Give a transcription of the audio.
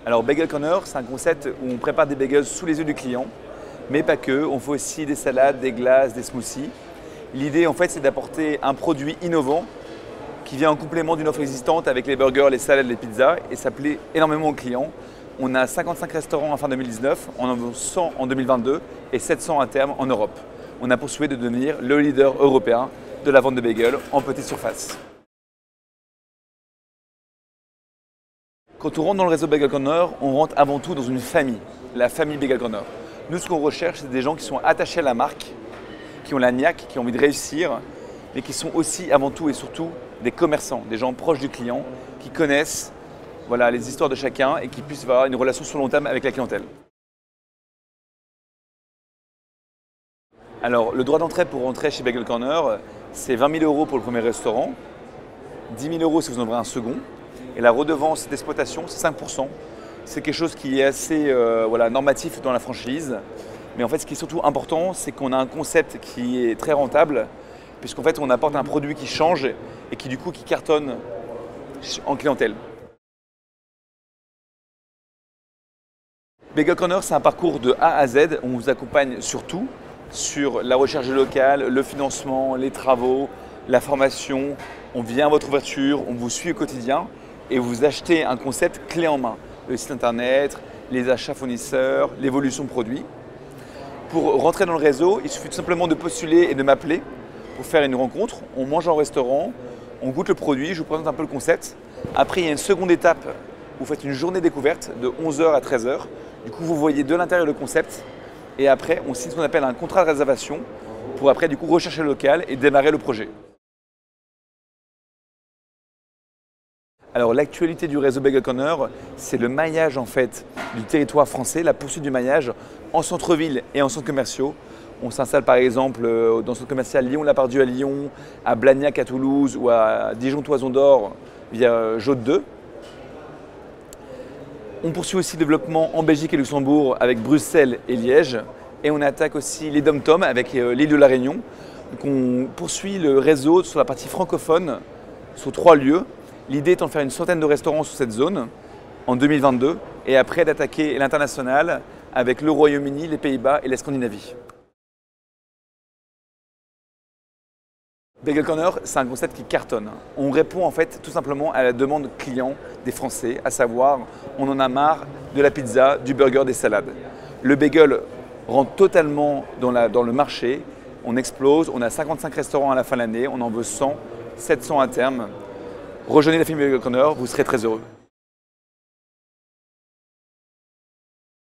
Alors Bagel Corner, c'est un concept où on prépare des bagels sous les yeux du client, mais pas que. On fait aussi des salades, des glaces, des smoothies. L'idée en fait c'est d'apporter un produit innovant qui vient en complément d'une offre existante avec les burgers, les salades, les pizzas et ça plaît énormément aux clients. On a 55 restaurants en fin 2019, on en a 100 en 2022 et 700 à terme en Europe. On a pour souhait de devenir le leader européen de la vente de bagels en petite surface. Quand on rentre dans le réseau Bagel Corner, on rentre avant tout dans une famille, la famille Bagel Corner. Nous, ce qu'on recherche, c'est des gens qui sont attachés à la marque, qui ont la niaque, qui ont envie de réussir, mais qui sont aussi avant tout et surtout des commerçants, des gens proches du client, qui connaissent les histoires de chacun et qui puissent avoir une relation sur le long terme avec la clientèle. Alors, le droit d'entrée pour rentrer chez Bagel Corner, c'est 20 000 € pour le premier restaurant, 10 000 € si vous en ouvrez un second, et la redevance d'exploitation, c'est 5%. C'est quelque chose qui est assez normatif dans la franchise. Mais en fait, ce qui est surtout important, c'est qu'on a un concept qui est très rentable, puisqu'en fait, on apporte un produit qui change et qui du coup qui cartonne en clientèle. Bagel Corner, c'est un parcours de A à Z. On vous accompagne sur tout, sur la recherche locale, le financement, les travaux, la formation. On vient à votre ouverture, on vous suit au quotidien et vous achetez un concept clé en main. Le site internet, les achats fournisseurs, l'évolution produit. Pour rentrer dans le réseau, il suffit tout simplement de postuler et de m'appeler pour faire une rencontre. On mange en restaurant, on goûte le produit, je vous présente un peu le concept. Après, il y a une seconde étape où vous faites une journée découverte de 11 h à 13 h. Du coup, vous voyez de l'intérieur le concept et après, on signe ce qu'on appelle un contrat de réservation pour après, du coup, rechercher le local et démarrer le projet. Alors l'actualité du réseau Bagel Corner, c'est le maillage en fait du territoire français, la poursuite du maillage en centre-ville et en centres commerciaux. On s'installe par exemple dans le centre commercial Lyon-Lapardieu à Lyon, à Blagnac à Toulouse ou à Dijon-Toison d'Or via Jaude 2. On poursuit aussi le développement en Belgique et Luxembourg avec Bruxelles et Liège. Et on attaque aussi les DOM-TOM avec l'île de la Réunion. Donc on poursuit le réseau sur la partie francophone sur 3 lieux. L'idée étant de faire une centaine de restaurants sur cette zone en 2022 et après d'attaquer l'international avec le Royaume-Uni, les Pays-Bas et la Scandinavie. Bagel Corner, c'est un concept qui cartonne. On répond en fait tout simplement à la demande client des Français, à savoir on en a marre de la pizza, du burger, des salades. Le bagel rentre totalement dans le marché, on explose, on a 55 restaurants à la fin de l'année, on en veut 100, 700 à terme. Rejoignez la famille Bagel Corner, vous serez très heureux.